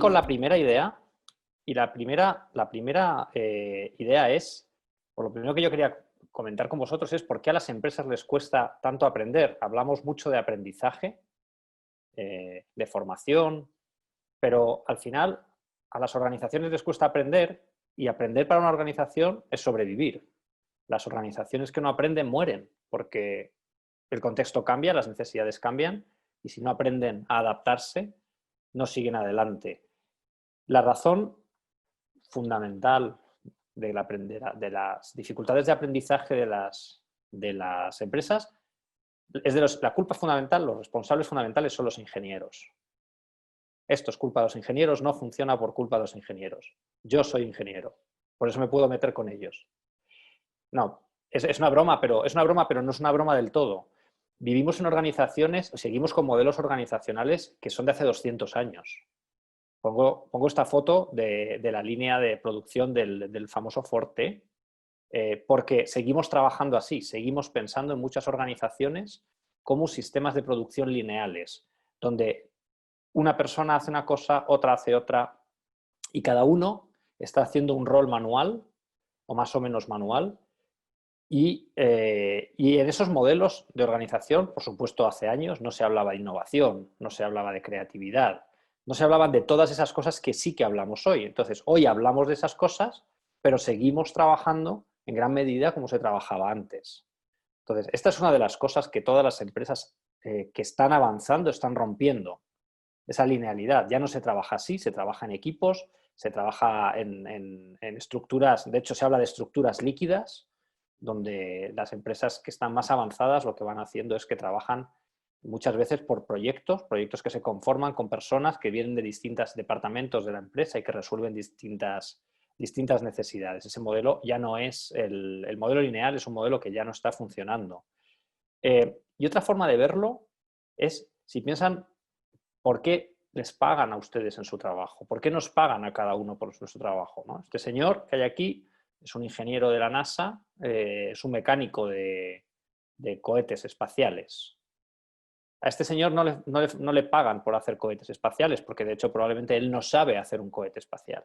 con la primera idea, y la primera idea es, por lo primero que yo quería comentar con vosotros es por qué a las empresas les cuesta tanto aprender. Hablamos mucho de aprendizaje, de formación, pero al final a las organizaciones les cuesta aprender y aprender para una organización es sobrevivir. Las organizaciones que no aprenden mueren porque el contexto cambia, las necesidades cambian y si no aprenden a adaptarse, no siguen adelante. La razón fundamental de las dificultades de aprendizaje de las empresas es la culpa fundamental, los responsables fundamentales son los ingenieros. Esto es culpa de los ingenieros, no funciona por culpa de los ingenieros. Yo soy ingeniero, por eso me puedo meter con ellos. No, es una broma, pero no es una broma del todo. Vivimos en organizaciones, seguimos con modelos organizacionales que son de hace 200 años. Pongo esta foto de la línea de producción del famoso Forte, porque seguimos trabajando así, seguimos pensando en muchas organizaciones como sistemas de producción lineales, donde una persona hace una cosa, otra hace otra, y cada uno está haciendo un rol manual, o más o menos manual, y en esos modelos de organización, por supuesto, hace años no se hablaba de innovación, no se hablaba de creatividad, no se hablaban de todas esas cosas que sí que hablamos hoy. Entonces, hoy hablamos de esas cosas, pero seguimos trabajando en gran medida como se trabajaba antes. Entonces, esta es una de las cosas que todas las empresas que están avanzando están rompiendo. Esa linealidad. Ya no se trabaja así, se trabaja en equipos, se trabaja en estructuras, de hecho se habla de estructuras líquidas, donde las empresas que están más avanzadas lo que van haciendo es que trabajan muchas veces por proyectos que se conforman con personas que vienen de distintos departamentos de la empresa y que resuelven distintas necesidades. Ese modelo ya no es, el modelo lineal es un modelo que ya no está funcionando. Y otra forma de verlo es, si piensan, ¿por qué les pagan a ustedes en su trabajo? ¿Por qué nos pagan a cada uno por nuestro trabajo, ¿no? Este señor que hay aquí es un ingeniero de la NASA, es un mecánico de cohetes espaciales. A este señor no le pagan por hacer cohetes espaciales, porque de hecho probablemente él no sabe hacer un cohete espacial.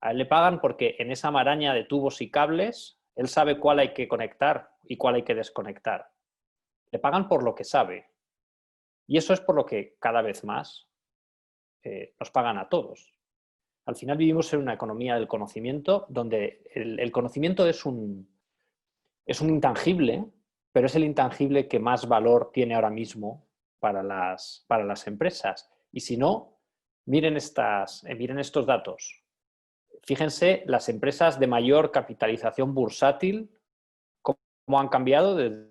A él le pagan porque en esa maraña de tubos y cables, él sabe cuál hay que conectar y cuál hay que desconectar. Le pagan por lo que sabe. Y eso es por lo que cada vez más nos pagan a todos. Al final vivimos en una economía del conocimiento donde el conocimiento es un intangible, pero es el intangible que más valor tiene ahora mismo para las empresas. Y si no, miren estos datos. Fíjense las empresas de mayor capitalización bursátil, cómo han cambiado desde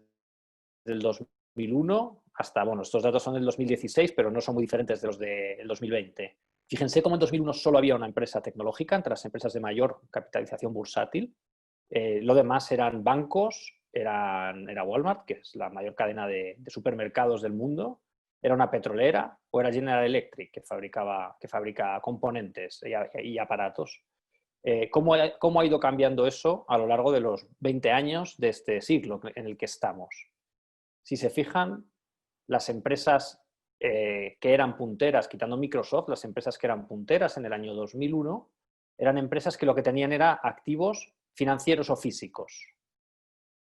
el 2001 hasta, bueno, estos datos son del 2016, pero no son muy diferentes de los del 2020. Fíjense cómo en 2001 solo había una empresa tecnológica entre las empresas de mayor capitalización bursátil. Lo demás eran bancos, era Walmart, que es la mayor cadena de supermercados del mundo, era una petrolera o era General Electric, que fabrica componentes y aparatos. ¿Cómo ha ido cambiando eso a lo largo de los 20 años de este siglo en el que estamos? Si se fijan, las empresas que eran punteras, quitando Microsoft, las empresas que eran punteras en el año 2001, eran empresas que lo que tenían era activos financieros o físicos.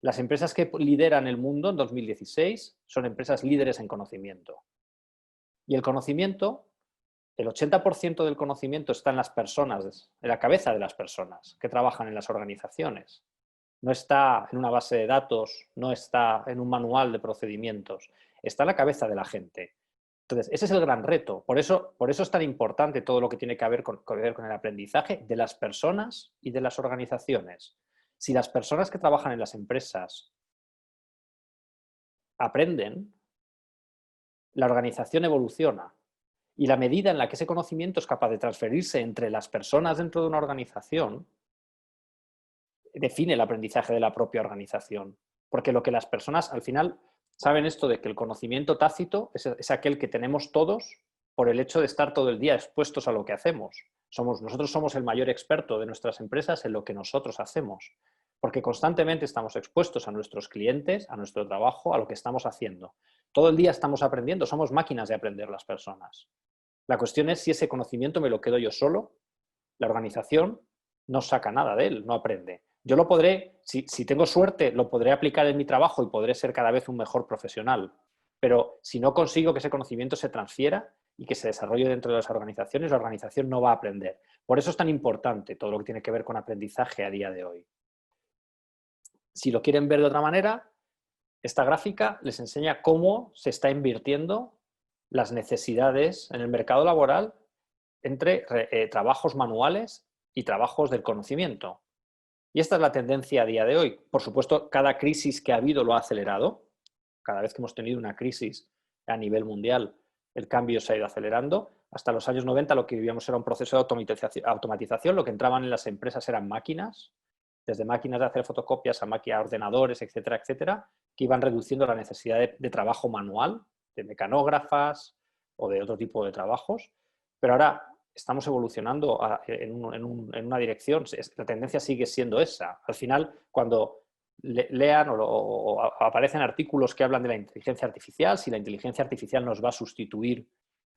Las empresas que lideran el mundo en 2016 son empresas líderes en conocimiento. Y el conocimiento, el 80% del conocimiento está en las personas, en la cabeza de las personas que trabajan en las organizaciones. No está en una base de datos, no está en un manual de procedimientos, está en la cabeza de la gente. Entonces, ese es el gran reto. Por eso es tan importante todo lo que tiene que ver con el aprendizaje de las personas y de las organizaciones. Si las personas que trabajan en las empresas aprenden, la organización evoluciona. Y la medida en la que ese conocimiento es capaz de transferirse entre las personas dentro de una organización define el aprendizaje de la propia organización. Porque lo que las personas, al final, saben esto de que el conocimiento tácito es aquel que tenemos todos por el hecho de estar todo el día expuestos a lo que hacemos. Nosotros somos el mayor experto de nuestras empresas en lo que nosotros hacemos. Porque constantemente estamos expuestos a nuestros clientes, a nuestro trabajo, a lo que estamos haciendo. Todo el día estamos aprendiendo, somos máquinas de aprender las personas. La cuestión es si ese conocimiento me lo quedo yo solo, la organización no saca nada de él, no aprende. Yo lo podré, si tengo suerte, lo podré aplicar en mi trabajo y podré ser cada vez un mejor profesional. Pero si no consigo que ese conocimiento se transfiera y que se desarrolle dentro de las organizaciones, la organización no va a aprender. Por eso es tan importante todo lo que tiene que ver con aprendizaje a día de hoy. Si lo quieren ver de otra manera, esta gráfica les enseña cómo se está invirtiendo las necesidades en el mercado laboral entre trabajos manuales y trabajos del conocimiento. Y esta es la tendencia a día de hoy. Por supuesto, cada crisis que ha habido lo ha acelerado. Cada vez que hemos tenido una crisis a nivel mundial, el cambio se ha ido acelerando. Hasta los años 90 lo que vivíamos era un proceso de automatización. Lo que entraban en las empresas eran máquinas, desde máquinas de hacer fotocopias a máquinas, ordenadores, etcétera, etcétera, que iban reduciendo la necesidad de trabajo manual, de mecanógrafas o de otro tipo de trabajos. Pero ahora estamos evolucionando en una dirección, la tendencia sigue siendo esa. Al final, cuando lean o aparecen artículos que hablan de la inteligencia artificial, si la inteligencia artificial nos va a sustituir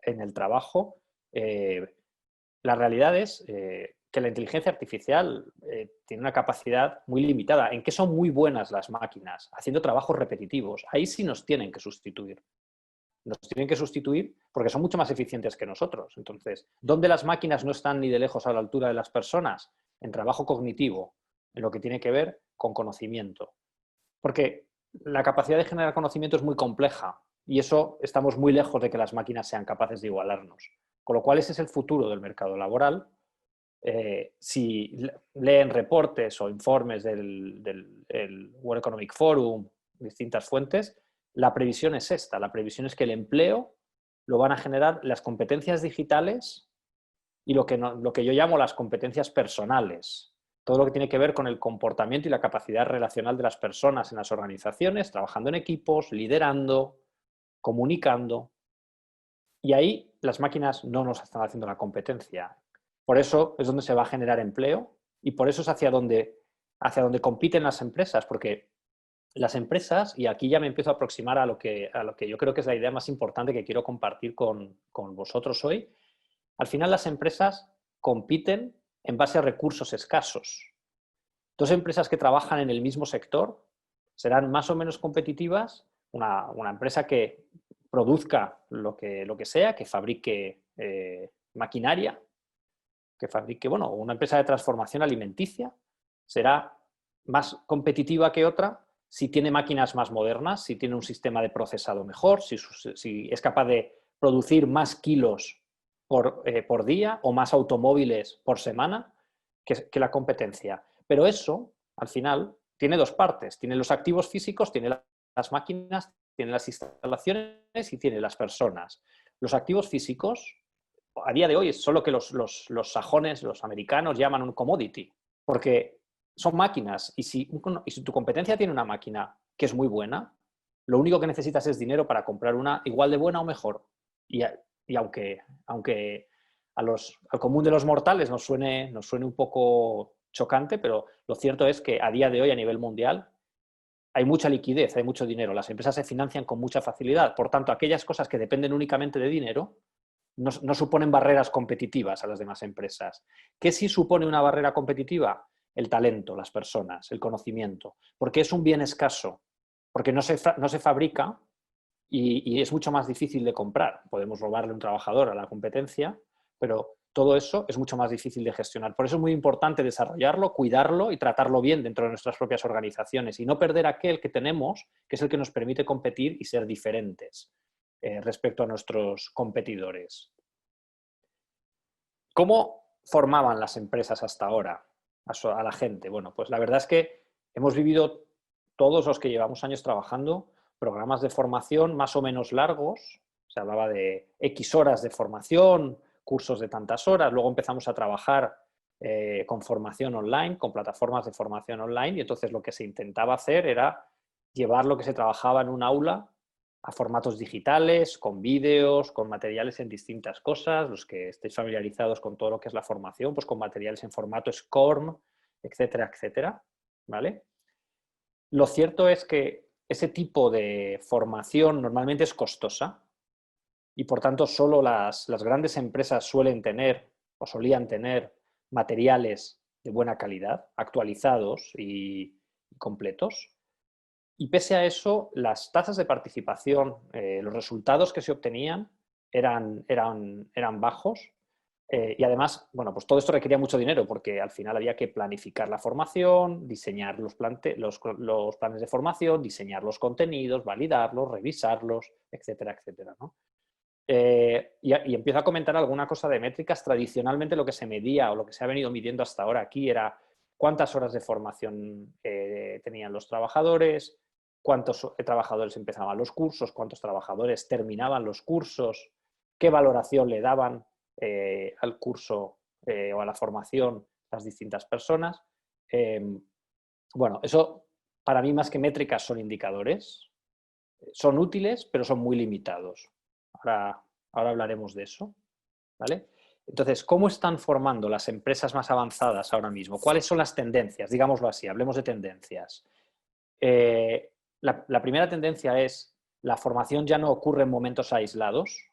en el trabajo, la realidad es que la inteligencia artificial tiene una capacidad muy limitada. ¿En qué son muy buenas las máquinas? Haciendo trabajos repetitivos. Ahí sí nos tienen que sustituir. Nos tienen que sustituir porque son mucho más eficientes que nosotros. Entonces, ¿dónde las máquinas no están ni de lejos a la altura de las personas? En trabajo cognitivo, en lo que tiene que ver con conocimiento. Porque la capacidad de generar conocimiento es muy compleja y eso estamos muy lejos de que las máquinas sean capaces de igualarnos. Con lo cual, ese es el futuro del mercado laboral. Si leen reportes o informes del World Economic Forum, distintas fuentes, la previsión es esta. La previsión es que el empleo lo van a generar las competencias digitales y lo que yo llamo las competencias personales. Todo lo que tiene que ver con el comportamiento y la capacidad relacional de las personas en las organizaciones, trabajando en equipos, liderando, comunicando. Y ahí las máquinas no nos están haciendo la competencia. Por eso es donde se va a generar empleo y por eso es hacia donde compiten las empresas, porque las empresas, y aquí ya me empiezo a aproximar a lo que yo creo que es la idea más importante que quiero compartir con vosotros hoy, al final las empresas compiten en base a recursos escasos. Dos empresas que trabajan en el mismo sector serán más o menos competitivas. Una empresa que produzca lo que sea, que fabrique maquinaria, que fabrique, bueno, una empresa de transformación alimenticia, será más competitiva que otra si tiene máquinas más modernas, si tiene un sistema de procesado mejor, si es capaz de producir más kilos por día o más automóviles por semana que la competencia. Pero eso, al final, tiene dos partes. Tiene los activos físicos, tiene las máquinas, tiene las instalaciones y tiene las personas. Los activos físicos, a día de hoy, es solo que los sajones, los americanos, llaman un commodity, porque son máquinas y si tu competencia tiene una máquina que es muy buena, lo único que necesitas es dinero para comprar una igual de buena o mejor. Y aunque al común de los mortales nos suene un poco chocante, pero lo cierto es que a día de hoy a nivel mundial hay mucha liquidez, hay mucho dinero, las empresas se financian con mucha facilidad, por tanto aquellas cosas que dependen únicamente de dinero no suponen barreras competitivas a las demás empresas. ¿Qué sí supone una barrera competitiva? El talento, las personas, el conocimiento, porque es un bien escaso, porque no se fabrica y es mucho más difícil de comprar. Podemos robarle un trabajador a la competencia, pero todo eso es mucho más difícil de gestionar. Por eso es muy importante desarrollarlo, cuidarlo y tratarlo bien dentro de nuestras propias organizaciones y no perder aquel que tenemos, que es el que nos permite competir y ser diferentes respecto a nuestros competidores. ¿Cómo formaban las empresas hasta ahora a la gente? Bueno, pues la verdad es que hemos vivido, todos los que llevamos años trabajando, programas de formación más o menos largos. Se hablaba de X horas de formación, cursos de tantas horas. Luego empezamos a trabajar con formación online, con plataformas de formación online, y entonces lo que se intentaba hacer era llevar lo que se trabajaba en un aula a formatos digitales, con vídeos, con materiales en distintas cosas, los que estéis familiarizados con todo lo que es la formación, pues con materiales en formato SCORM, etcétera, etcétera, ¿vale? Lo cierto es que ese tipo de formación normalmente es costosa y por tanto solo las grandes empresas suelen tener o solían tener materiales de buena calidad, actualizados y completos. Y pese a eso, las tasas de participación, los resultados que se obtenían eran bajos. Y además, bueno, pues todo esto requería mucho dinero porque al final había que planificar la formación, diseñar los planes de formación, diseñar los contenidos, validarlos, revisarlos, etcétera, etcétera, ¿no? Y empiezo a comentar alguna cosa de métricas. Tradicionalmente lo que se medía o lo que se ha venido midiendo hasta ahora aquí era cuántas horas de formación tenían los trabajadores, cuántos trabajadores empezaban los cursos, cuántos trabajadores terminaban los cursos, qué valoración le daban al curso o a la formación las distintas personas. Bueno, eso para mí más que métricas son indicadores. Son útiles, pero son muy limitados. Ahora hablaremos de eso, ¿vale? Entonces, ¿cómo están formando las empresas más avanzadas ahora mismo? ¿Cuáles son las tendencias? Digámoslo así, hablemos de tendencias. La primera tendencia es la formación ya no ocurre en momentos aislados,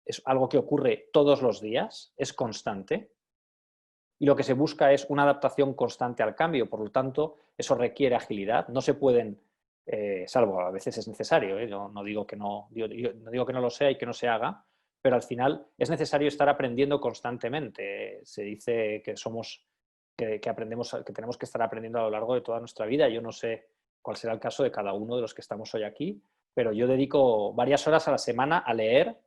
es algo que ocurre todos los días, es constante, y lo que se busca es una adaptación constante al cambio, por lo tanto, eso requiere agilidad, no se pueden, salvo a veces es necesario, yo no digo que no, yo no digo que no lo sea y que no se haga, pero al final es necesario estar aprendiendo constantemente. Se dice que aprendemos, que tenemos que estar aprendiendo a lo largo de toda nuestra vida. Yo no sé cuál será el caso de cada uno de los que estamos hoy aquí, pero yo dedico varias horas a la semana a leer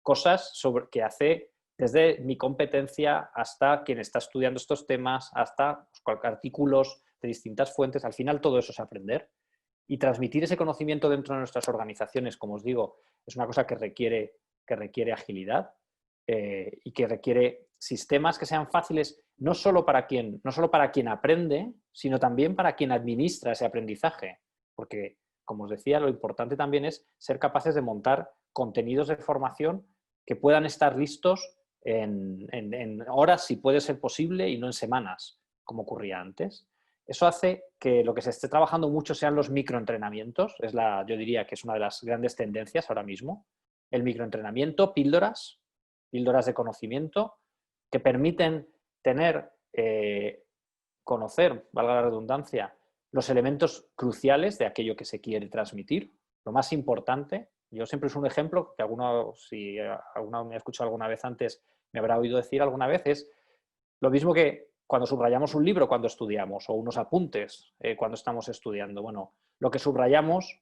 cosas que hace desde mi competencia hasta quien está estudiando estos temas, hasta artículos de distintas fuentes. Al final todo eso es aprender. Y transmitir ese conocimiento dentro de nuestras organizaciones, como os digo, es una cosa que requiere agilidad y que requiere sistemas que sean fáciles no solo para quien aprende, sino también para quien administra ese aprendizaje. Porque, como os decía, lo importante también es ser capaces de montar contenidos de formación que puedan estar listos en horas, si puede ser posible, y no en semanas, como ocurría antes. Eso hace que lo que se esté trabajando mucho sean los microentrenamientos. Yo diría que es una de las grandes tendencias ahora mismo. El microentrenamiento, píldoras de conocimiento que permiten conocer, valga la redundancia, los elementos cruciales de aquello que se quiere transmitir. Lo más importante, yo siempre uso un ejemplo que si alguno me ha escuchado alguna vez antes, me habrá oído decir alguna vez, es lo mismo que cuando subrayamos un libro cuando estudiamos o unos apuntes cuando estamos estudiando. Bueno, lo que subrayamos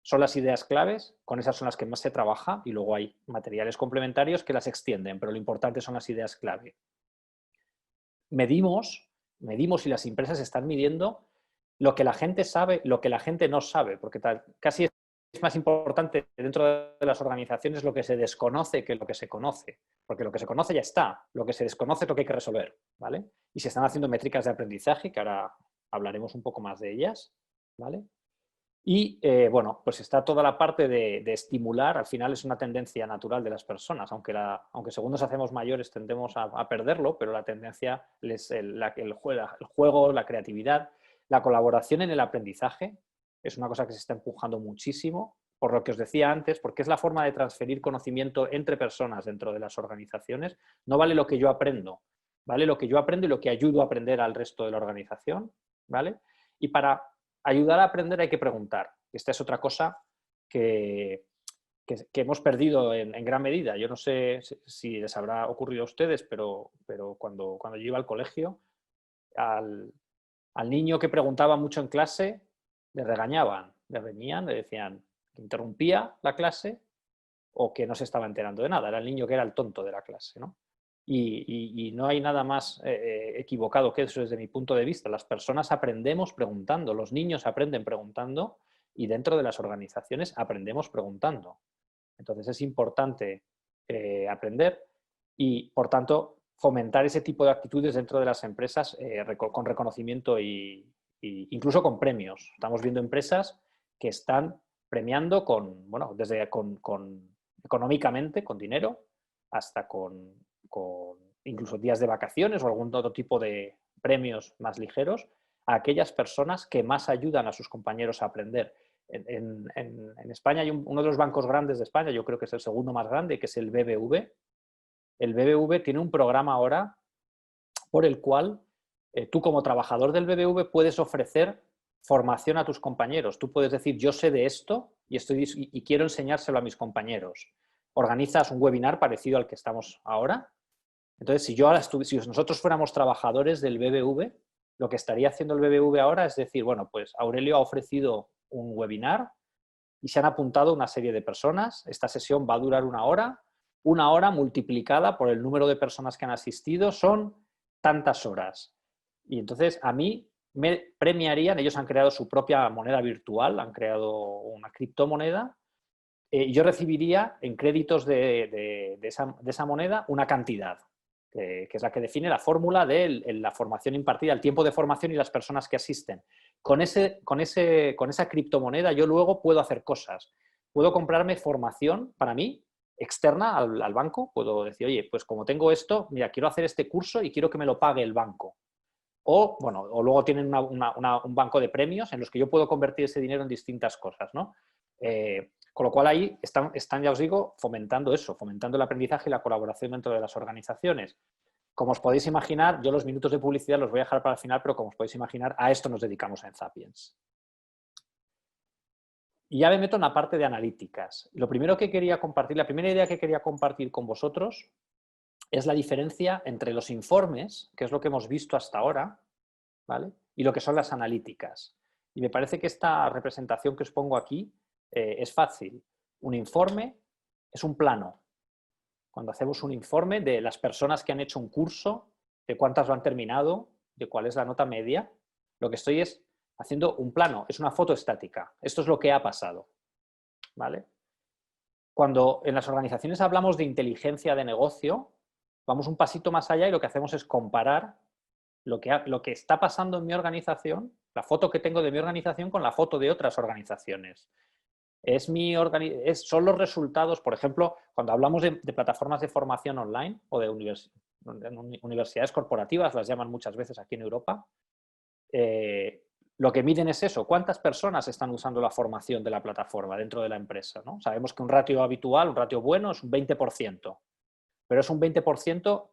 son las ideas claves, con esas son las que más se trabaja y luego hay materiales complementarios que las extienden, pero lo importante son las ideas clave. Medimos y las empresas están midiendo lo que la gente sabe, lo que la gente no sabe, porque casi es más importante dentro de las organizaciones lo que se desconoce que lo que se conoce, porque lo que se conoce ya está, lo que se desconoce es lo que hay que resolver, ¿vale? Y se están haciendo métricas de aprendizaje, que ahora hablaremos un poco más de ellas, ¿vale? Y bueno, pues está toda la parte de estimular, al final es una tendencia natural de las personas, aunque según nos hacemos mayores tendemos a perderlo, pero la tendencia es el juego, la creatividad, la colaboración en el aprendizaje, es una cosa que se está empujando muchísimo, por lo que os decía antes, porque es la forma de transferir conocimiento entre personas dentro de las organizaciones. No vale lo que yo aprendo, vale lo que yo aprendo y lo que ayudo a aprender al resto de la organización, ¿vale? Y para ayudar a aprender hay que preguntar. Esta es otra cosa que hemos perdido en gran medida. Yo no sé si les habrá ocurrido a ustedes, pero cuando yo iba al colegio, al niño que preguntaba mucho en clase, le regañaban, le reñían, le decían que interrumpía la clase o que no se estaba enterando de nada. Era el niño que era el tonto de la clase, ¿no? Y no hay nada más equivocado que eso desde mi punto de vista. Las personas aprendemos preguntando, los niños aprenden preguntando y dentro de las organizaciones aprendemos preguntando. Entonces es importante aprender y, por tanto, fomentar ese tipo de actitudes dentro de las empresas con reconocimiento e incluso con premios. Estamos viendo empresas que están premiando desde económicamente, con dinero, hasta con incluso días de vacaciones o algún otro tipo de premios más ligeros a aquellas personas que más ayudan a sus compañeros a aprender. En España hay uno de los bancos grandes de España, yo creo que es el segundo más grande, que es el BBV. El BBV tiene un programa ahora por el cual tú como trabajador del BBV puedes ofrecer formación a tus compañeros. Tú puedes decir, yo sé de esto y quiero enseñárselo a mis compañeros. Organizas un webinar parecido al que estamos ahora. Entonces, si nosotros fuéramos trabajadores del BBV, lo que estaría haciendo el BBV ahora es decir, bueno, pues Aurelio ha ofrecido un webinar y se han apuntado una serie de personas. Esta sesión va a durar 1 hora multiplicada por el número de personas que han asistido son tantas horas. Y entonces a mí me premiarían, ellos han creado su propia moneda virtual, han creado una criptomoneda, y yo recibiría en créditos de esa moneda una cantidad, que es la que define la fórmula de la formación impartida, el tiempo de formación y las personas que asisten. Con esa criptomoneda yo luego puedo hacer cosas. Puedo comprarme formación para mí, externa al banco. Puedo decir, oye, pues como tengo esto, mira, quiero hacer este curso y quiero que me lo pague el banco. O luego tienen un banco de premios en los que yo puedo convertir ese dinero en distintas cosas, ¿no? Con lo cual ahí están, ya os digo, fomentando eso, fomentando el aprendizaje y la colaboración dentro de las organizaciones. Como os podéis imaginar, yo los minutos de publicidad los voy a dejar para el final, pero como os podéis imaginar, a esto nos dedicamos en Zapiens. Y ya me meto en la parte de analíticas. Lo primero que quería compartir, la primera idea que quería compartir con vosotros es la diferencia entre los informes, que es lo que hemos visto hasta ahora, ¿vale? Y lo que son las analíticas. Y me parece que esta representación que os pongo aquí es fácil. Un informe es un plano. Cuando hacemos un informe de las personas que han hecho un curso, de cuántas lo han terminado, de cuál es la nota media, lo que estoy es haciendo un plano, es una foto estática. Esto es lo que ha pasado, ¿vale? Cuando en las organizaciones hablamos de inteligencia de negocio, vamos un pasito más allá y lo que hacemos es comparar lo que está pasando en mi organización, la foto que tengo de mi organización con la foto de otras organizaciones. Son los resultados, por ejemplo, cuando hablamos de plataformas de formación online o de universidades corporativas, las llaman muchas veces aquí en Europa, lo que miden es eso, cuántas personas están usando la formación de la plataforma dentro de la empresa, ¿no? Sabemos que un ratio habitual, un ratio bueno es un 20%, pero es un 20%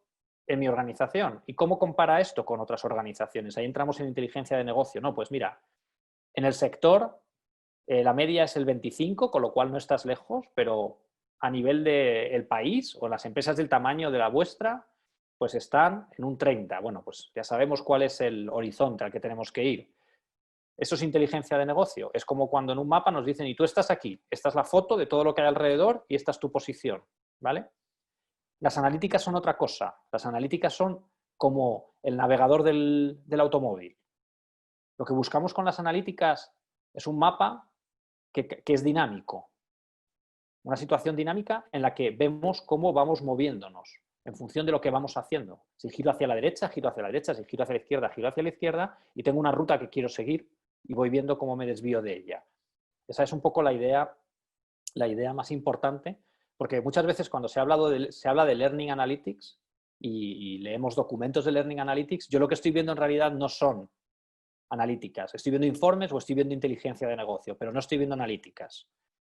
en mi organización. ¿Y cómo compara esto con otras organizaciones? Ahí entramos en inteligencia de negocio. No, pues mira, en el sector la media es el 25, con lo cual no estás lejos, pero a nivel del país o las empresas del tamaño de la vuestra, pues están en un 30. Bueno, pues ya sabemos cuál es el horizonte al que tenemos que ir. Eso es inteligencia de negocio. Es como cuando en un mapa nos dicen, y tú estás aquí, esta es la foto de todo lo que hay alrededor y esta es tu posición, ¿vale? Las analíticas son otra cosa. Las analíticas son como el navegador del automóvil. Lo que buscamos con las analíticas es un mapa que es dinámico. Una situación dinámica en la que vemos cómo vamos moviéndonos en función de lo que vamos haciendo. Si giro hacia la derecha, giro hacia la derecha. Si giro hacia la izquierda, giro hacia la izquierda. Y tengo una ruta que quiero seguir y voy viendo cómo me desvío de ella. Esa es un poco la idea más importante, porque muchas veces cuando se habla de Learning Analytics y leemos documentos de Learning Analytics, yo lo que estoy viendo en realidad no son analíticas. Estoy viendo informes o estoy viendo inteligencia de negocio, pero no estoy viendo analíticas.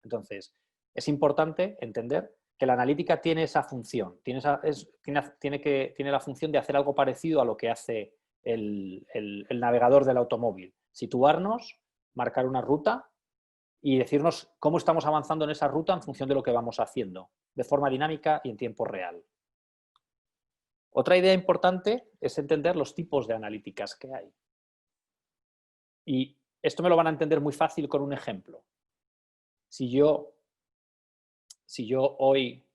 Entonces, es importante entender que la analítica tiene esa función, tiene la función de hacer algo parecido a lo que hace el navegador del automóvil. Situarnos, marcar una ruta y decirnos cómo estamos avanzando en esa ruta en función de lo que vamos haciendo, de forma dinámica y en tiempo real. Otra idea importante es entender los tipos de analíticas que hay. Y esto me lo van a entender muy fácil con un ejemplo. Si yo hoy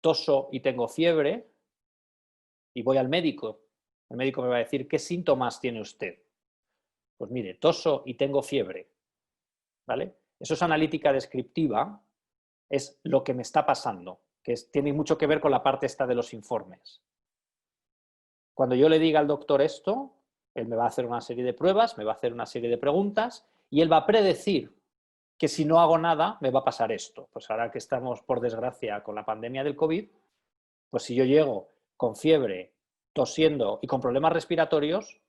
toso y tengo fiebre y voy al médico, el médico me va a decir, ¿qué síntomas tiene usted? Pues mire, toso y tengo fiebre, ¿vale? Eso es analítica descriptiva, es lo que me está pasando, tiene mucho que ver con la parte esta de los informes. Cuando yo le diga al doctor esto, él me va a hacer una serie de pruebas, me va a hacer una serie de preguntas y él va a predecir que si no hago nada me va a pasar esto. Pues ahora que estamos, por desgracia, con la pandemia del COVID, pues si yo llego con fiebre, tosiendo y con problemas respiratorios,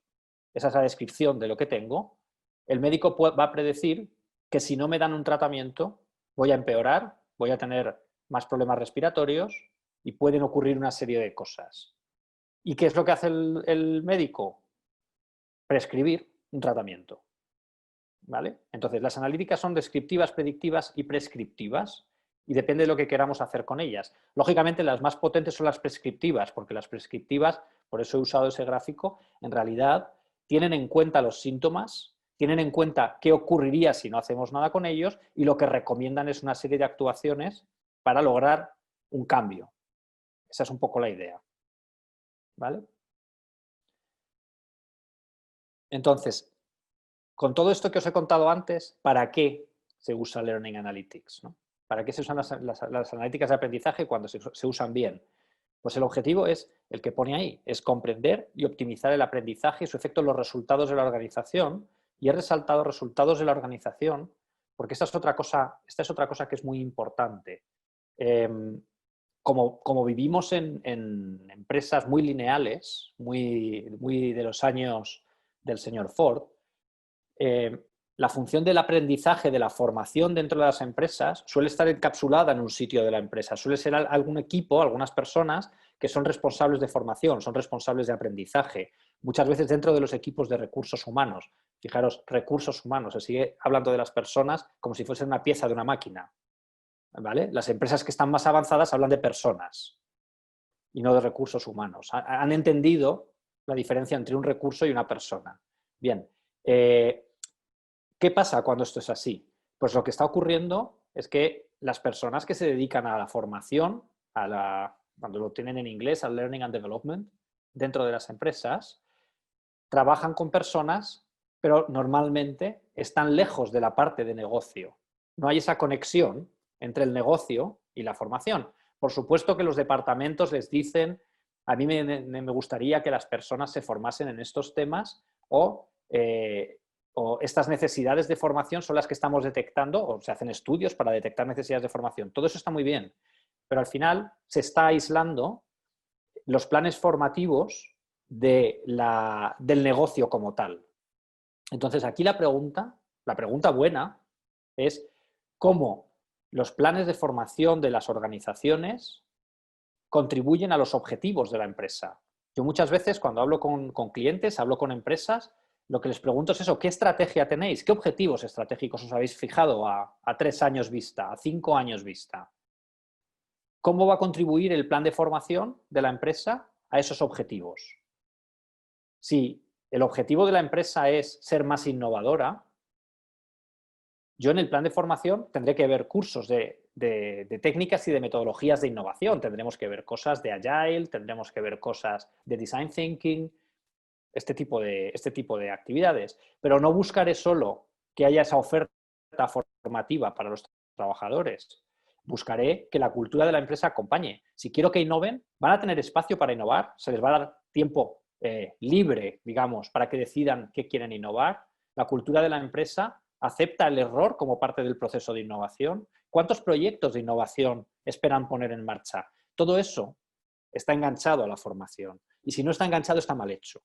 esa es la descripción de lo que tengo, el médico va a predecir que si no me dan un tratamiento voy a empeorar, voy a tener más problemas respiratorios y pueden ocurrir una serie de cosas. ¿Y qué es lo que hace el médico? Prescribir un tratamiento. ¿Vale? Entonces, las analíticas son descriptivas, predictivas y prescriptivas, y depende de lo que queramos hacer con ellas. Lógicamente, las más potentes son las prescriptivas, porque las prescriptivas, por eso he usado ese gráfico, en realidad tienen en cuenta los síntomas, tienen en cuenta qué ocurriría si no hacemos nada con ellos, y lo que recomiendan es una serie de actuaciones para lograr un cambio. Esa es un poco la idea. ¿Vale? Entonces, con todo esto que os he contado antes, ¿para qué se usa Learning Analytics? ¿No? ¿Para qué se usan las analíticas de aprendizaje cuando se usan bien? Pues el objetivo es el que pone ahí, es comprender y optimizar el aprendizaje y su efecto en los resultados de la organización, y he resaltado resultados de la organización porque esta es otra cosa que es muy importante. Como vivimos en empresas muy lineales, muy de los años del señor Ford, la función del aprendizaje, de la formación dentro de las empresas suele estar encapsulada en un sitio de la empresa. Suele ser algún equipo, algunas personas que son responsables de formación, son responsables de aprendizaje. Muchas veces dentro de los equipos de recursos humanos. Fijaros, recursos humanos, se sigue hablando de las personas como si fuesen una pieza de una máquina. ¿Vale? Las empresas que están más avanzadas hablan de personas y no de recursos humanos. Han entendido la diferencia entre un recurso y una persona. Bien, ¿qué pasa cuando esto es así? Pues lo que está ocurriendo es que las personas que se dedican a la formación, cuando lo tienen en inglés, al Learning and Development, dentro de las empresas, trabajan con personas, pero normalmente están lejos de la parte de negocio. No hay esa conexión entre el negocio y la formación. Por supuesto que los departamentos les dicen, a mí me gustaría que las personas se formasen en estos temas o estas necesidades de formación son las que estamos detectando, o se hacen estudios para detectar necesidades de formación. Todo eso está muy bien, pero al final se está aislando los planes formativos del negocio como tal. Entonces, aquí la pregunta buena es cómo los planes de formación de las organizaciones contribuyen a los objetivos de la empresa. Yo muchas veces cuando hablo con clientes, hablo con empresas, lo que les pregunto es eso, ¿qué estrategia tenéis? ¿Qué objetivos estratégicos os habéis fijado a 3 años vista, a 5 años vista? ¿Cómo va a contribuir el plan de formación de la empresa a esos objetivos? Si el objetivo de la empresa es ser más innovadora, yo en el plan de formación tendré que ver cursos de técnicas y de metodologías de innovación. Tendremos que ver cosas de Agile, tendremos que ver cosas de Design Thinking, este tipo de actividades. Pero no buscaré solo que haya esa oferta formativa para los trabajadores. Buscaré que la cultura de la empresa acompañe. Si quiero que innoven, van a tener espacio para innovar, se les va a dar tiempo libre, digamos, para que decidan qué quieren innovar. La cultura de la empresa acepta el error como parte del proceso de innovación. ¿Cuántos proyectos de innovación esperan poner en marcha? Todo eso está enganchado a la formación. Y si no está enganchado, está mal hecho.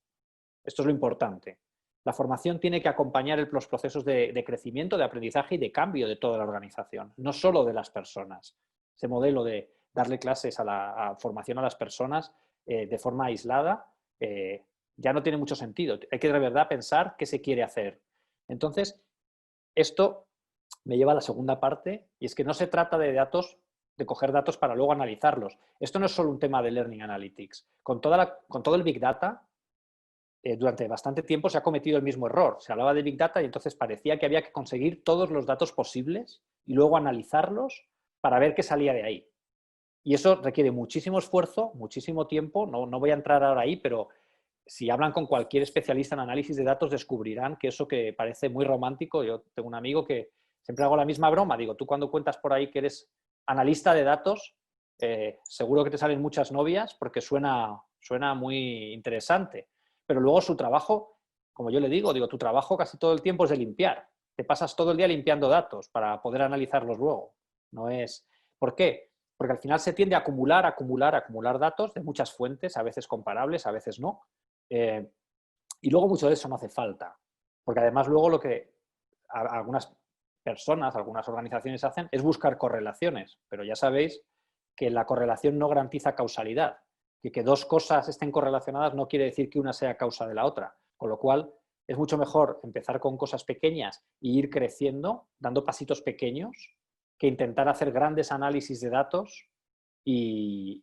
Esto es lo importante. La formación tiene que acompañar los procesos de crecimiento, de aprendizaje y de cambio de toda la organización, no solo de las personas. Ese modelo de darle clases a formación a las personas de forma aislada ya no tiene mucho sentido. Hay que de verdad pensar qué se quiere hacer. Entonces, esto me lleva a la segunda parte, y es que no se trata de datos, de coger datos para luego analizarlos. Esto no es solo un tema de Learning Analytics. Con todo el Big Data, durante bastante tiempo se ha cometido el mismo error. Se hablaba de Big Data y entonces parecía que había que conseguir todos los datos posibles y luego analizarlos para ver qué salía de ahí. Y eso requiere muchísimo esfuerzo, muchísimo tiempo. No voy a entrar ahora ahí, pero si hablan con cualquier especialista en análisis de datos descubrirán que eso que parece muy romántico, yo tengo un amigo que siempre hago la misma broma, digo, tú cuando cuentas por ahí que eres analista de datos, seguro que te salen muchas novias porque suena muy interesante. Pero luego su trabajo, como yo le digo, tu trabajo casi todo el tiempo es de limpiar. Te pasas todo el día limpiando datos para poder analizarlos luego. No es... ¿Por qué? Porque al final se tiende a acumular datos de muchas fuentes, a veces comparables, a veces no. Y luego mucho de eso no hace falta, porque además luego lo que algunas personas, algunas organizaciones hacen es buscar correlaciones, pero ya sabéis que la correlación no garantiza causalidad, que dos cosas estén correlacionadas no quiere decir que una sea causa de la otra, con lo cual es mucho mejor empezar con cosas pequeñas e ir creciendo, dando pasitos pequeños, que intentar hacer grandes análisis de datos y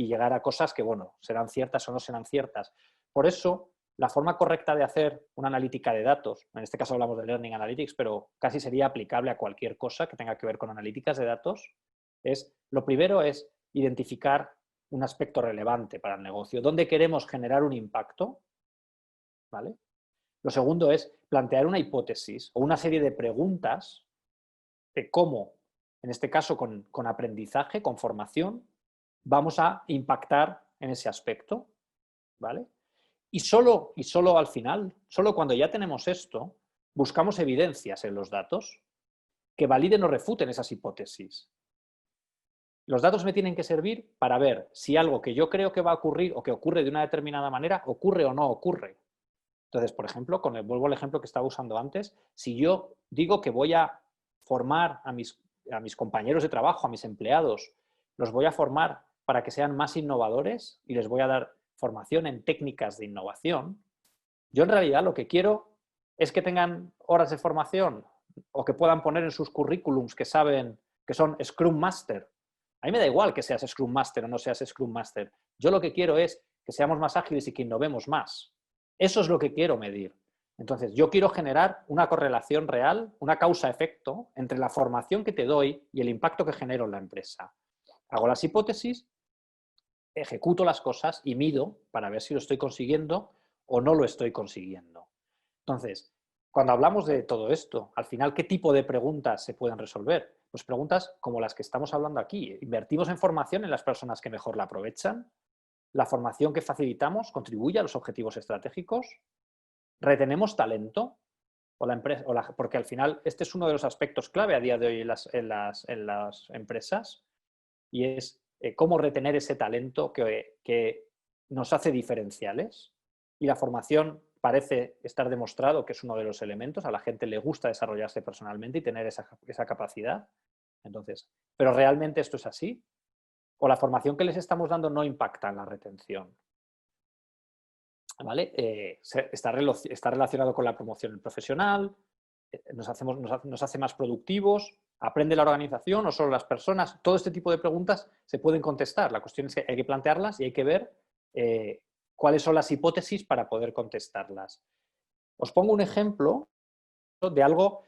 llegar a cosas que, bueno, serán ciertas o no serán ciertas. Por eso, la forma correcta de hacer una analítica de datos, en este caso hablamos de Learning Analytics, pero casi sería aplicable a cualquier cosa que tenga que ver con analíticas de datos, lo primero es identificar un aspecto relevante para el negocio, dónde queremos generar un impacto, ¿vale? Lo segundo es plantear una hipótesis o una serie de preguntas de cómo, en este caso con aprendizaje, con formación, vamos a impactar en ese aspecto, ¿vale? Y solo al final, solo cuando ya tenemos esto, buscamos evidencias en los datos que validen o refuten esas hipótesis. Los datos me tienen que servir para ver si algo que yo creo que va a ocurrir o que ocurre de una determinada manera, ocurre o no ocurre. Entonces, por ejemplo, vuelvo al ejemplo que estaba usando antes, si yo digo que voy a formar a mis compañeros de trabajo, a mis empleados, los voy a formar para que sean más innovadores y les voy a dar formación en técnicas de innovación, yo en realidad lo que quiero es que tengan horas de formación o que puedan poner en sus currículums que saben que son Scrum Master. A mí me da igual que seas Scrum Master o no seas Scrum Master. Yo lo que quiero es que seamos más ágiles y que innovemos más. Eso es lo que quiero medir. Entonces, yo quiero generar una correlación real, una causa-efecto entre la formación que te doy y el impacto que genero en la empresa. Hago las hipótesis, ejecuto las cosas y mido para ver si lo estoy consiguiendo o no lo estoy consiguiendo. Entonces, cuando hablamos de todo esto, al final, ¿qué tipo de preguntas se pueden resolver? Pues preguntas como las que estamos hablando aquí. ¿Invertimos en formación en las personas que mejor la aprovechan? ¿La formación que facilitamos contribuye a los objetivos estratégicos? ¿Retenemos talento? Porque al final este es uno de los aspectos clave a día de hoy en las empresas y es cómo retener ese talento que nos hace diferenciales. Y la formación parece estar demostrado que es uno de los elementos. A la gente le gusta desarrollarse personalmente y tener esa capacidad. Entonces, ¿pero realmente esto es así? ¿O la formación que les estamos dando no impacta en la retención? ¿Vale? Está relacionado con la promoción profesional, nos hace más productivos, aprende la organización o solo las personas. Todo este tipo de preguntas se pueden contestar. La cuestión es que hay que plantearlas y hay que ver cuáles son las hipótesis para poder contestarlas. Os pongo un ejemplo de algo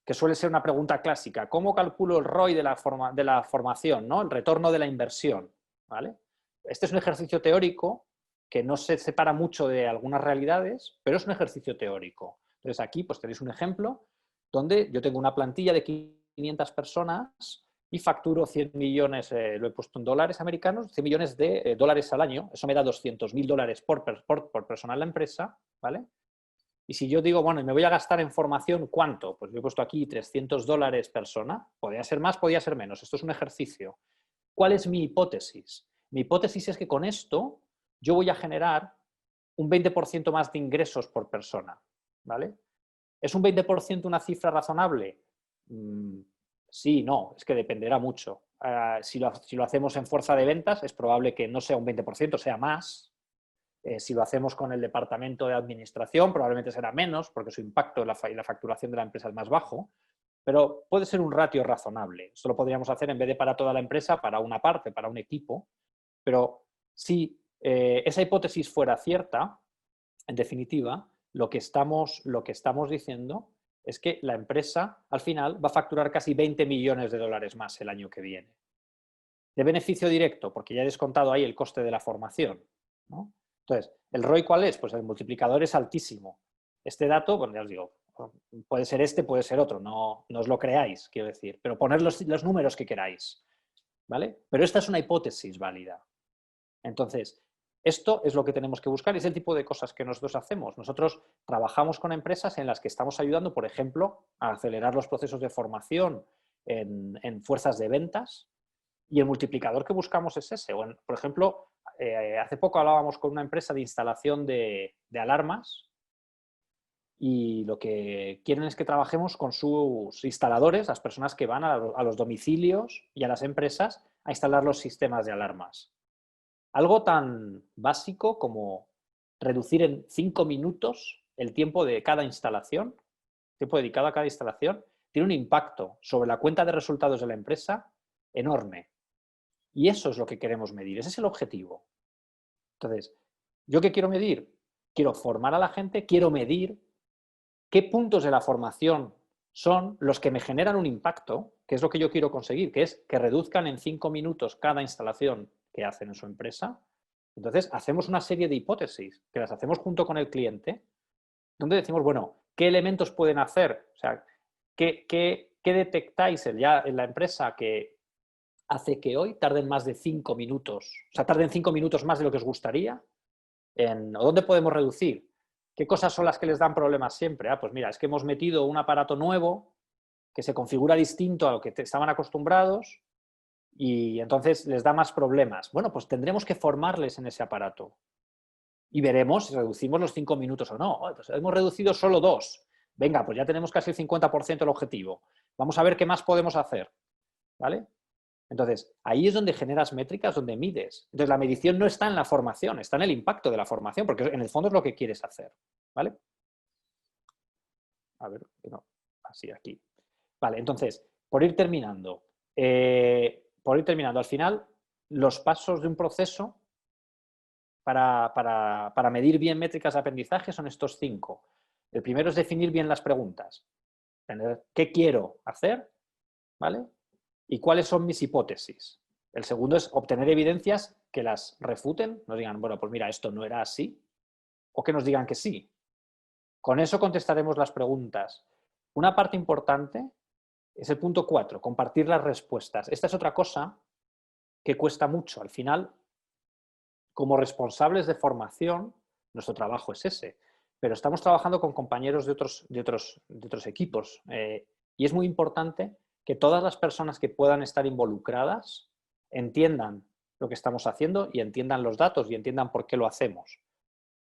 que suele ser una pregunta clásica. ¿Cómo calculo el ROI de la formación, ¿no? El retorno de la inversión, ¿vale? Este es un ejercicio teórico que no se separa mucho de algunas realidades, pero es un ejercicio teórico. Entonces aquí pues tenéis un ejemplo donde yo tengo una plantilla de 500 personas y facturo 100 millones, lo he puesto en dólares americanos, 100 millones de dólares al año. Eso me da 200.000 dólares por persona en la empresa, ¿vale? Y si yo digo, bueno, me voy a gastar en formación, ¿cuánto? Pues yo he puesto aquí 300 dólares persona. Podría ser más, podría ser menos. Esto es un ejercicio. ¿Cuál es mi hipótesis? Mi hipótesis es que con esto yo voy a generar un 20% más de ingresos por persona, ¿vale? ¿Es un 20% una cifra razonable? Sí, no, es que dependerá mucho. Si lo hacemos en fuerza de ventas, es probable que no sea un 20%, sea más. Si lo hacemos con el departamento de administración, probablemente será menos, porque su impacto en la facturación de la empresa es más bajo, pero puede ser un ratio razonable. Esto lo podríamos hacer en vez de para toda la empresa, para una parte, para un equipo, pero si esa hipótesis fuera cierta, en definitiva, lo que estamos diciendo es que la empresa al final va a facturar casi 20 millones de dólares más el año que viene. De beneficio directo, porque ya he descontado ahí el coste de la formación, ¿no? Entonces, ¿el ROI cuál es? Pues el multiplicador es altísimo. Este dato, bueno, ya os digo, puede ser este, puede ser otro, no os lo creáis, quiero decir, pero poner los números que queráis, ¿vale? Pero esta es una hipótesis válida. Entonces, esto es lo que tenemos que buscar y es el tipo de cosas que nosotros hacemos. Nosotros trabajamos con empresas en las que estamos ayudando, por ejemplo, a acelerar los procesos de formación en fuerzas de ventas y el multiplicador que buscamos es ese. Por ejemplo, hace poco hablábamos con una empresa de instalación de alarmas y lo que quieren es que trabajemos con sus instaladores, las personas que van a los domicilios y a las empresas a instalar los sistemas de alarmas. Algo tan básico como reducir en 5 minutos el tiempo de cada instalación, tiempo dedicado a cada instalación, tiene un impacto sobre la cuenta de resultados de la empresa enorme. Y eso es lo que queremos medir, ese es el objetivo. Entonces, ¿yo qué quiero medir? Quiero formar a la gente, quiero medir qué puntos de la formación son los que me generan un impacto, que es lo que yo quiero conseguir, que es que reduzcan en 5 minutos cada instalación que hacen en su empresa. Entonces, hacemos una serie de hipótesis, que las hacemos junto con el cliente, donde decimos, bueno, ¿qué elementos pueden hacer? O sea, ¿qué detectáis ya en la empresa que hace que hoy tarden más de 5 minutos? O sea, tarden 5 minutos más de lo que os gustaría. ¿O dónde podemos reducir? ¿Qué cosas son las que les dan problemas siempre? Pues mira, es que hemos metido un aparato nuevo que se configura distinto a lo que estaban acostumbrados y entonces les da más problemas. Bueno, pues tendremos que formarles en ese aparato y veremos si reducimos los 5 minutos o no. Pues hemos reducido solo 2. Venga, pues ya tenemos casi el 50% del objetivo. Vamos a ver qué más podemos hacer. ¿Vale? Entonces, ahí es donde generas métricas, donde mides. Entonces, la medición no está en la formación, está en el impacto de la formación, porque en el fondo es lo que quieres hacer. ¿Vale? A ver, no, así aquí. Vale, entonces, por ir terminando, al final, los pasos de un proceso para medir bien métricas de aprendizaje son estos 5. El primero es definir bien las preguntas. ¿Qué quiero hacer? ¿Vale? ¿Y cuáles son mis hipótesis? El segundo es obtener evidencias que las refuten, nos digan, bueno, pues mira, esto no era así, o que nos digan que sí. Con eso contestaremos las preguntas. Una parte importante es el punto 4, compartir las respuestas. Esta es otra cosa que cuesta mucho. Al final, como responsables de formación, nuestro trabajo es ese, pero estamos trabajando con compañeros de otros equipos y es muy importante que todas las personas que puedan estar involucradas entiendan lo que estamos haciendo y entiendan los datos y entiendan por qué lo hacemos.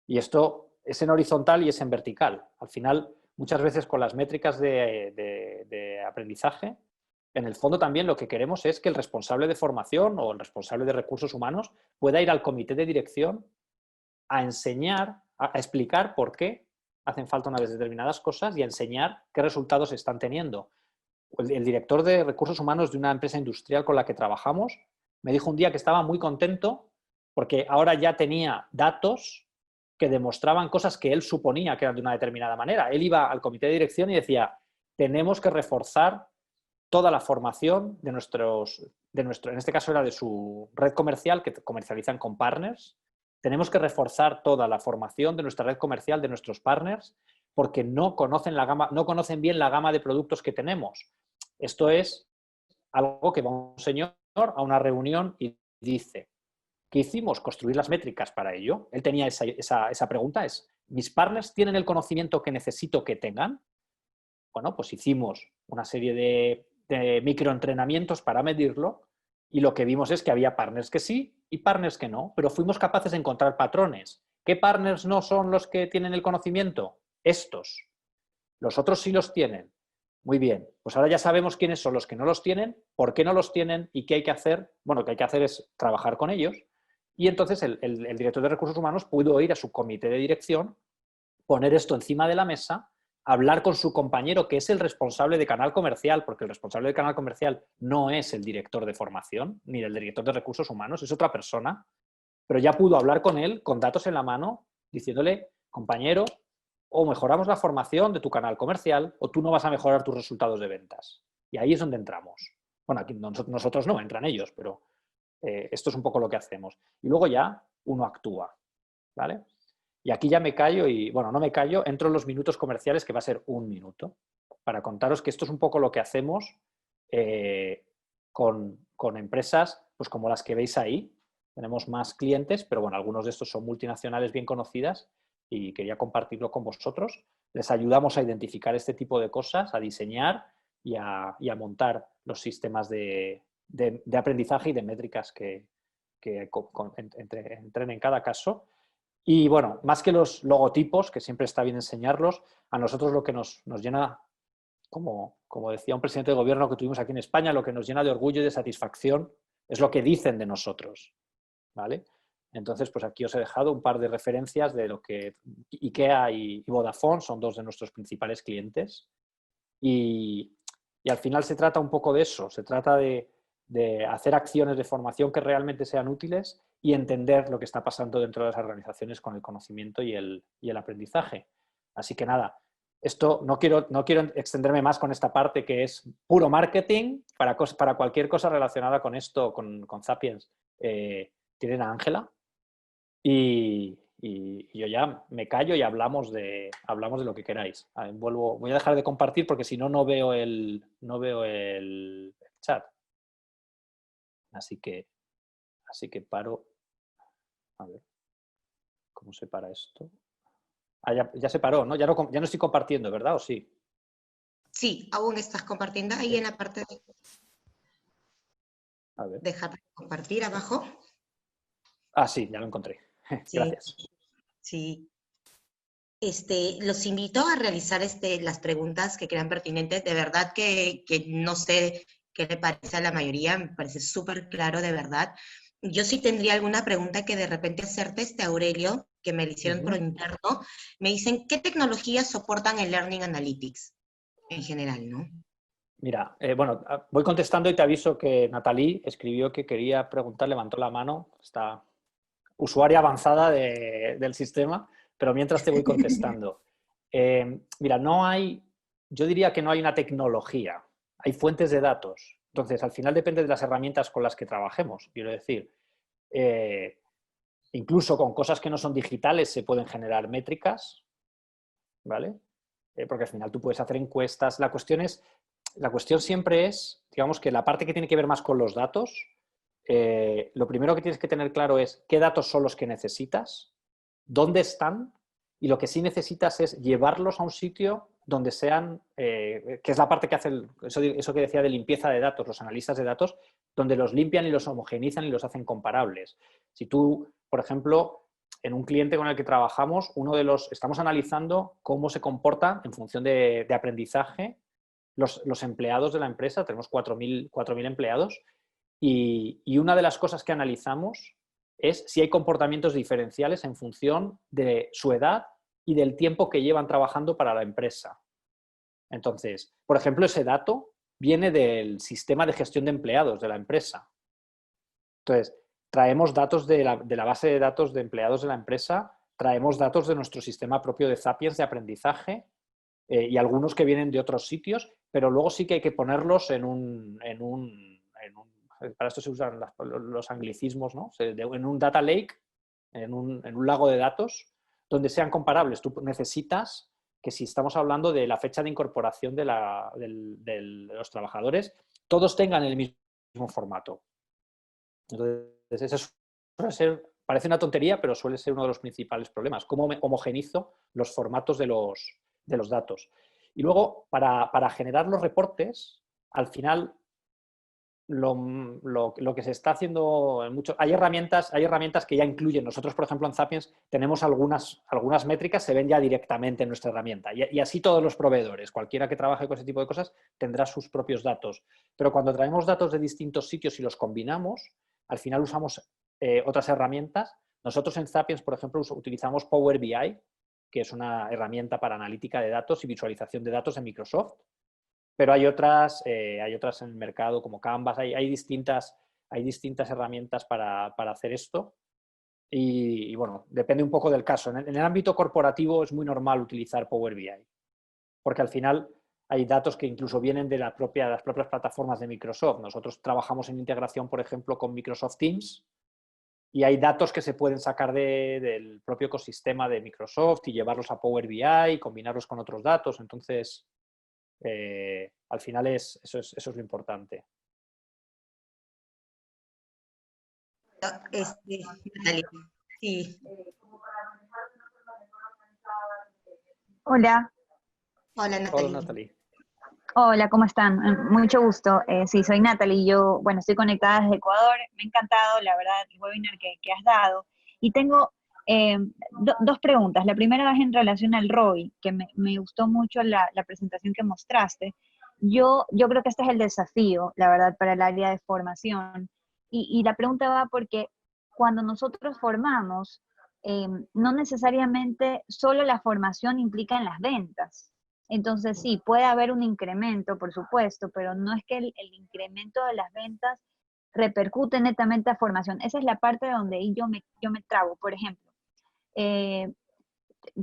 Y esto es en horizontal y es en vertical. Al final, muchas veces con las métricas de aprendizaje, en el fondo también lo que queremos es que el responsable de formación o el responsable de recursos humanos pueda ir al comité de dirección a enseñar, a explicar por qué hacen falta unas determinadas cosas y a enseñar qué resultados están teniendo. El director de recursos humanos de una empresa industrial con la que trabajamos me dijo un día que estaba muy contento porque ahora ya tenía datos que demostraban cosas que él suponía que eran de una determinada manera. Él iba al comité de dirección y decía, tenemos que reforzar toda la formación de en este caso era de su red comercial, que comercializan con partners. Tenemos que reforzar toda la formación de nuestra red comercial, de nuestros partners, porque no conocen bien la gama de productos que tenemos. Esto es algo que va un señor a una reunión y dice, ¿qué hicimos? Construir las métricas para ello. Él tenía esa pregunta, ¿mis partners tienen el conocimiento que necesito que tengan? Bueno, pues hicimos una serie de microentrenamientos para medirlo y lo que vimos es que había partners que sí y partners que no, pero fuimos capaces de encontrar patrones. ¿Qué partners no son los que tienen el conocimiento? Estos. Los otros sí los tienen. Muy bien, pues ahora ya sabemos quiénes son los que no los tienen, por qué no los tienen y qué hay que hacer. Bueno, lo que hay que hacer es trabajar con ellos. Y entonces el director de recursos humanos pudo ir a su comité de dirección, poner esto encima de la mesa, hablar con su compañero, que es el responsable de canal comercial, porque el responsable de canal comercial no es el director de formación, ni el director de recursos humanos, es otra persona, pero ya pudo hablar con él, con datos en la mano, diciéndole, compañero, o mejoramos la formación de tu canal comercial, o tú no vas a mejorar tus resultados de ventas. Y ahí es donde entramos. Bueno, aquí nosotros no, entran ellos, pero esto es un poco lo que hacemos. Y luego ya uno actúa, ¿vale? Y aquí ya me callo y, bueno, no me callo, entro en los minutos comerciales, que va a ser 1 minuto, para contaros que esto es un poco lo que hacemos con empresas pues como las que veis ahí. Tenemos más clientes, pero bueno, algunos de estos son multinacionales bien conocidas y quería compartirlo con vosotros. Les ayudamos a identificar este tipo de cosas, a diseñar y a montar los sistemas de aprendizaje y de métricas que entren en cada caso. Y bueno, más que los logotipos, que siempre está bien enseñarlos, a nosotros lo que nos llena, como decía un presidente de gobierno que tuvimos aquí en España, lo que nos llena de orgullo y de satisfacción es lo que dicen de nosotros, ¿vale? Entonces, pues aquí os he dejado un par de referencias de lo que IKEA y Vodafone son dos de nuestros principales clientes. Y al final se trata un poco de eso, se trata de hacer acciones de formación que realmente sean útiles y entender lo que está pasando dentro de las organizaciones con el conocimiento y el aprendizaje. Así que nada, esto no quiero extenderme más con esta parte que es puro marketing. Para cualquier cosa relacionada con esto, con Zapiens, tienen a Ángela y yo ya me callo y hablamos de lo que queráis. Voy a dejar de compartir porque si no, no veo el chat. Así que paro. A ver, ¿cómo se para esto? Ah, ya se paró, ¿no? Ya no estoy compartiendo, ¿verdad? ¿O sí? Sí, aún estás compartiendo ahí en la parte de A ver. dejar de compartir abajo. Ah, sí, ya lo encontré. Sí, Gracias. sí. Los invito a realizar las preguntas que crean pertinentes. De verdad que no sé qué le parece a la mayoría, me parece súper claro, de verdad. Yo sí tendría alguna pregunta que de repente hacerte, Aurelio, que me lo hicieron por interno. Me dicen, ¿qué tecnologías soportan el Learning Analytics en general, no? Mira, bueno, voy contestando y te aviso que Nathalie escribió que quería preguntar, levantó la mano, está usuaria avanzada del sistema, pero mientras te voy contestando. Mira, yo diría que no hay una tecnología, hay fuentes de datos. Entonces, al final depende de las herramientas con las que trabajemos. Quiero decir, incluso con cosas que no son digitales se pueden generar métricas, ¿vale? Porque al final tú puedes hacer encuestas. La cuestión siempre es, digamos que la parte que tiene que ver más con los datos, lo primero que tienes que tener claro es qué datos son los que necesitas, dónde están, y lo que sí necesitas es llevarlos a un sitio donde sean, que es la parte que hace eso que decía de limpieza de datos, los analistas de datos, donde los limpian y los homogeneizan y los hacen comparables. Si tú, por ejemplo, en un cliente con el que trabajamos, estamos analizando cómo se comporta en función de aprendizaje los empleados de la empresa, tenemos 4.000 empleados, y una de las cosas que analizamos es si hay comportamientos diferenciales en función de su edad y del tiempo que llevan trabajando para la empresa. Entonces, por ejemplo, ese dato viene del sistema de gestión de empleados de la empresa. Entonces, traemos datos de la base de datos de empleados de la empresa, traemos datos de nuestro sistema propio de Zapiens de aprendizaje y algunos que vienen de otros sitios, pero luego sí que hay que ponerlos para esto se usan los anglicismos, ¿no? En un data lake, en un lago de datos, donde sean comparables. Tú necesitas que si estamos hablando de la fecha de incorporación de los trabajadores, todos tengan el mismo formato. Entonces, eso parece una tontería, pero suele ser uno de los principales problemas. ¿Cómo homogenizo los formatos de los datos? Y luego, para generar los reportes, al final, lo que se está haciendo hay herramientas que ya incluyen. Nosotros, por ejemplo, en Zapiens tenemos algunas métricas, se ven ya directamente en nuestra herramienta. Y así todos los proveedores, cualquiera que trabaje con ese tipo de cosas, tendrá sus propios datos. Pero cuando traemos datos de distintos sitios y los combinamos, al final usamos otras herramientas. Nosotros en Zapiens, por ejemplo, utilizamos Power BI, que es una herramienta para analítica de datos y visualización de datos en Microsoft. Pero hay otras en el mercado como Canvas, hay distintas herramientas para hacer esto. Y bueno, depende un poco del caso. En el ámbito corporativo es muy normal utilizar Power BI, porque al final hay datos que incluso vienen de las propias plataformas de Microsoft. Nosotros trabajamos en integración, por ejemplo, con Microsoft Teams, y hay datos que se pueden sacar del propio ecosistema de Microsoft y llevarlos a Power BI y combinarlos con otros datos. Entonces, al final eso es lo importante. Natalia, sí. Hola. Hola, Natalia. Hola, Nathalie. Hola, ¿cómo están? Mucho gusto. Sí, soy Natalie y yo, bueno, estoy conectada desde Ecuador. Me ha encantado, la verdad, el webinar que has dado. Y tengo Dos preguntas. La primera es en relación al ROI, que me gustó mucho la presentación que mostraste. Yo creo que este es el desafío, la verdad, para el área de formación. Y la pregunta va porque cuando nosotros formamos, no necesariamente solo la formación implica en las ventas. Entonces sí, puede haber un incremento, por supuesto, pero no es que el incremento de las ventas repercute netamente a formación. Esa es la parte donde yo me trabo. Por ejemplo, eh,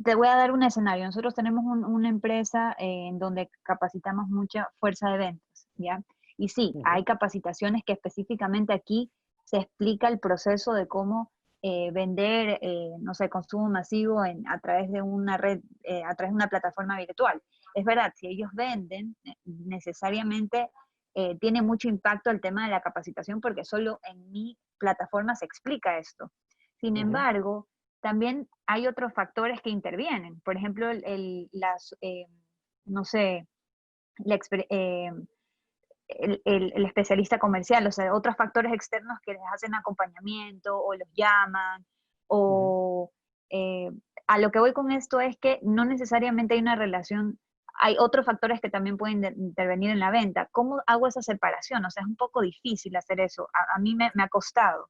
te voy a dar un escenario. Nosotros tenemos una empresa en donde capacitamos mucha fuerza de ventas, ¿ya? Y sí, hay capacitaciones que específicamente aquí se explica el proceso de cómo vender, no sé, consumo masivo a través de una red, a través de una plataforma virtual. Es verdad, si ellos venden, necesariamente tiene mucho impacto el tema de la capacitación porque solo en mi plataforma se explica esto. Sin embargo, también hay otros factores que intervienen. Por ejemplo, no sé, la el especialista comercial, o sea, otros factores externos que les hacen acompañamiento o los llaman, o a lo que voy con esto es que no necesariamente hay una relación, hay otros factores que también pueden intervenir en la venta. ¿Cómo hago esa separación? O sea, es un poco difícil hacer eso. A mí me ha costado.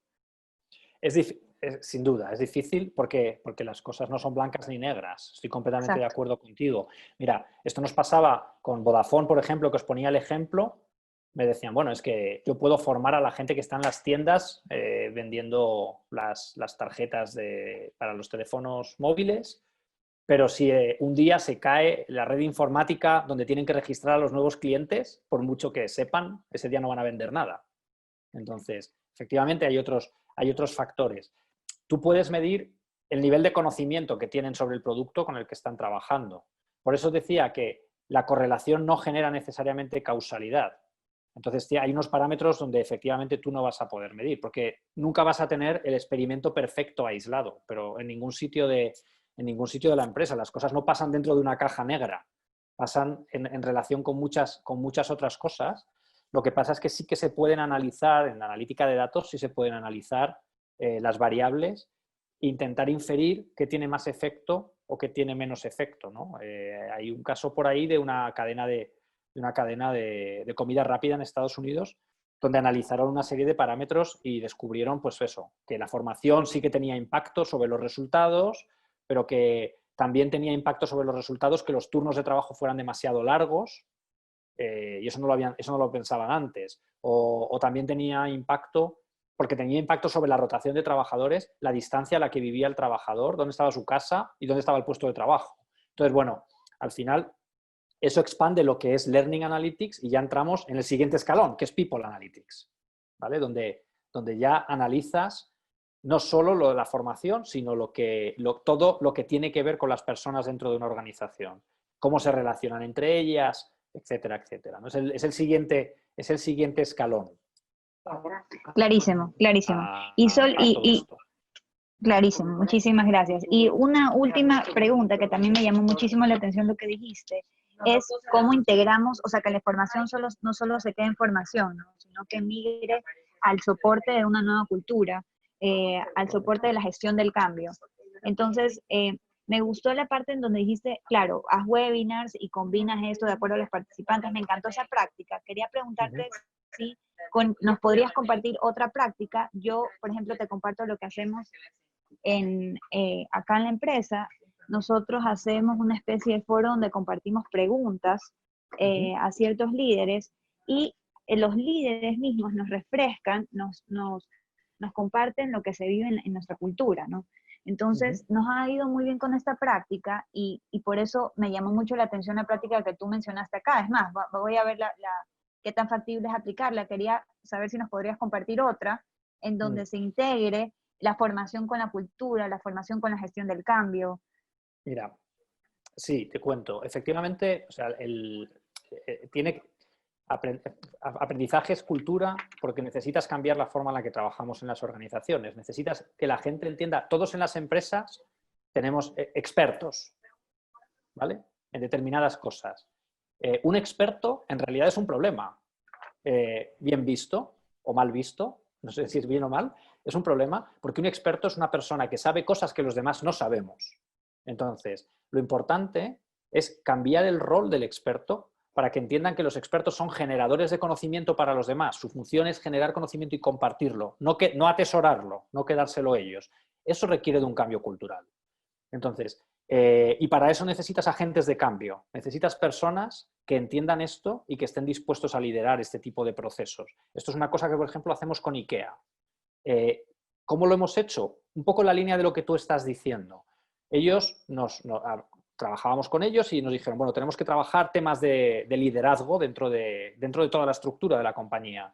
Sin duda, es difícil porque las cosas no son blancas ni negras. Estoy completamente de Exacto. acuerdo contigo. Mira, esto nos pasaba con Vodafone, por ejemplo, que os ponía el ejemplo. Me decían, bueno, es que yo puedo formar a la gente que está en las tiendas vendiendo las tarjetas para los teléfonos móviles, pero si un día se cae la red informática donde tienen que registrar a los nuevos clientes, por mucho que sepan, ese día no van a vender nada. Entonces, efectivamente hay otros factores. Tú puedes medir el nivel de conocimiento que tienen sobre el producto con el que están trabajando. Por eso decía que la correlación no genera necesariamente causalidad. Entonces, hay unos parámetros donde efectivamente tú no vas a poder medir, porque nunca vas a tener el experimento perfecto aislado, pero en ningún sitio de la empresa. Las cosas no pasan dentro de una caja negra, pasan en relación con muchas otras cosas. Lo que pasa es que sí que se pueden analizar, en la analítica de datos, sí se pueden analizar las variables e intentar inferir qué tiene más efecto o qué tiene menos efecto, ¿no? Hay un caso por ahí de una cadena de comida rápida en Estados Unidos donde analizaron una serie de parámetros y descubrieron, pues eso, que la formación sí que tenía impacto sobre los resultados, pero que también tenía impacto sobre los resultados que los turnos de trabajo fueran demasiado largos, y eso no lo pensaban antes. O también tenía impacto, porque tenía impacto sobre la rotación de trabajadores, la distancia a la que vivía el trabajador, dónde estaba su casa y dónde estaba el puesto de trabajo. Entonces, bueno, al final eso expande lo que es Learning Analytics y ya entramos en el siguiente escalón, que es People Analytics, ¿vale? Donde ya analizas no solo lo de la formación, sino todo lo que tiene que ver con las personas dentro de una organización, cómo se relacionan entre ellas, etcétera, etcétera, ¿no? Es el siguiente escalón. Clarísimo, clarísimo. Y Todo esto. clarísimo, muchísimas gracias. Y una última pregunta que también me llamó muchísimo la atención lo que dijiste, es cómo integramos, o sea, que la formación no solo se quede en formación, ¿no? Sino que migre al soporte de una nueva cultura, al soporte de la gestión del cambio. Entonces, me gustó la parte en donde dijiste, claro, haz webinars y combinas esto de acuerdo a los participantes. Me encantó esa práctica. Quería preguntarte si nos podrías compartir otra práctica. Yo, por ejemplo, te comparto lo que hacemos acá en la empresa. Nosotros hacemos una especie de foro donde compartimos preguntas a ciertos líderes y los líderes mismos nos refrescan, nos comparten lo que se vive en nuestra cultura, ¿no? Entonces, nos ha ido muy bien con esta práctica y por eso me llamó mucho la atención la práctica que tú mencionaste acá. Es más, voy a ver qué tan factible es aplicarla. Quería saber si nos podrías compartir otra en donde se integre la formación con la cultura, la formación con la gestión del cambio. Mira, sí, te cuento. Efectivamente, o sea, aprendizaje es cultura porque necesitas cambiar la forma en la que trabajamos en las organizaciones. Necesitas que la gente entienda, todos en las empresas tenemos expertos, ¿vale? En determinadas cosas. Un experto en realidad es un problema, bien visto o mal visto, no sé si es bien o mal, es un problema porque un experto es una persona que sabe cosas que los demás no sabemos. Entonces, lo importante es cambiar el rol del experto para que entiendan que los expertos son generadores de conocimiento para los demás. Su función es generar conocimiento y compartirlo, no atesorarlo, no quedárselo ellos. Eso requiere de un cambio cultural. Entonces, y para eso necesitas agentes de cambio, necesitas personas que entiendan esto y que estén dispuestos a liderar este tipo de procesos. Esto es una cosa que, por ejemplo, hacemos con IKEA. ¿Cómo lo hemos hecho? Un poco en la línea de lo que tú estás diciendo. Ellos trabajábamos con ellos y nos dijeron, bueno, tenemos que trabajar temas de liderazgo dentro de toda la estructura de la compañía.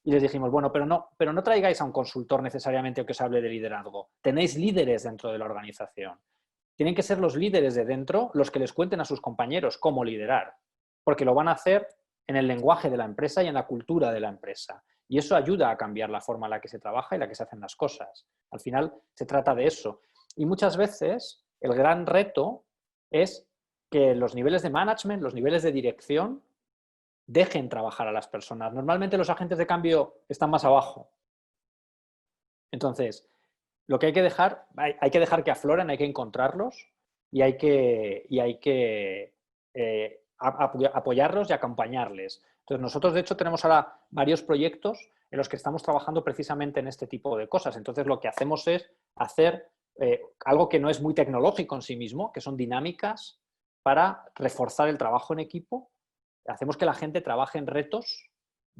Y les dijimos, bueno, pero no traigáis a un consultor necesariamente que os hable de liderazgo. Tenéis líderes dentro de la organización. Tienen que ser los líderes de dentro los que les cuenten a sus compañeros cómo liderar, porque lo van a hacer en el lenguaje de la empresa y en la cultura de la empresa. Y eso ayuda a cambiar la forma en la que se trabaja y la que se hacen las cosas. Al final se trata de eso. Y muchas veces el gran reto es que los niveles de management, los niveles de dirección, dejen trabajar a las personas. Normalmente los agentes de cambio están más abajo. Entonces, lo que hay que dejar que afloren, hay que encontrarlos y hay que apoyarlos y acompañarles. Entonces, nosotros de hecho tenemos ahora varios proyectos en los que estamos trabajando precisamente en este tipo de cosas. Entonces, lo que hacemos es hacer algo que no es muy tecnológico en sí mismo, que son dinámicas para reforzar el trabajo en equipo. Hacemos que la gente trabaje en retos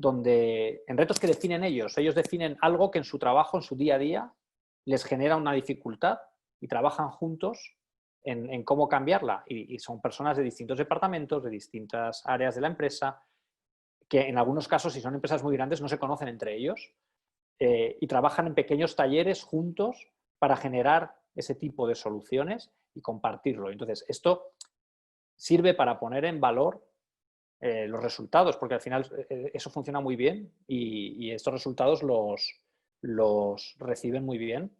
que definen ellos. Ellos definen algo que en su trabajo, en su día a día, les genera una dificultad y trabajan juntos en cómo cambiarla. Y son personas de distintos departamentos, de distintas áreas de la empresa, que en algunos casos, si son empresas muy grandes, no se conocen entre ellos y trabajan en pequeños talleres juntos para generar ese tipo de soluciones y compartirlo. Entonces, esto sirve para poner en valor los resultados, porque al final eso funciona muy bien y estos resultados los reciben muy bien,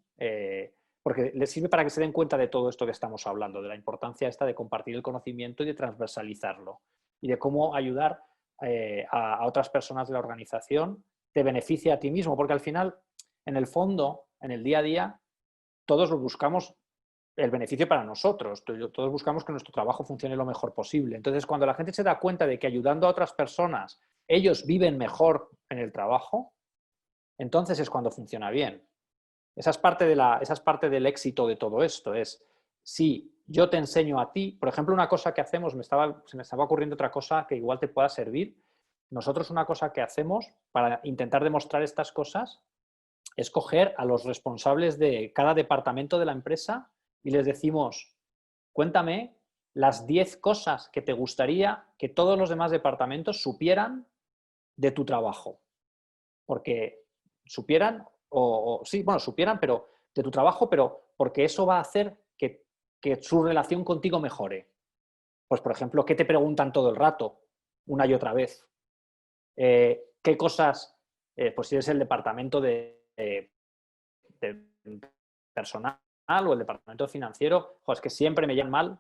porque les sirve para que se den cuenta de todo esto que estamos hablando, de la importancia esta de compartir el conocimiento y de transversalizarlo, y de cómo ayudar a otras personas de la organización te beneficia a ti mismo, porque al final, en el fondo, en el día a día, todos lo buscamos el beneficio para nosotros. Todos buscamos que nuestro trabajo funcione lo mejor posible. Entonces, cuando la gente se da cuenta de que ayudando a otras personas, ellos viven mejor en el trabajo, entonces es cuando funciona bien. Esa es parte del éxito de todo esto. Es, si yo te enseño a ti, por ejemplo, una cosa que hacemos, se me estaba ocurriendo otra cosa que igual te pueda servir. Nosotros una cosa que hacemos para intentar demostrar estas cosas es coger a los responsables de cada departamento de la empresa y les decimos, cuéntame las 10 cosas que te gustaría que todos los demás departamentos supieran de tu trabajo. Porque supieran, supieran, pero de tu trabajo, pero porque eso va a hacer que su relación contigo mejore. Pues, por ejemplo, ¿qué te preguntan todo el rato, una y otra vez? ¿Qué cosas, pues si eres el departamento de personal o el departamento financiero, es que siempre me llaman mal,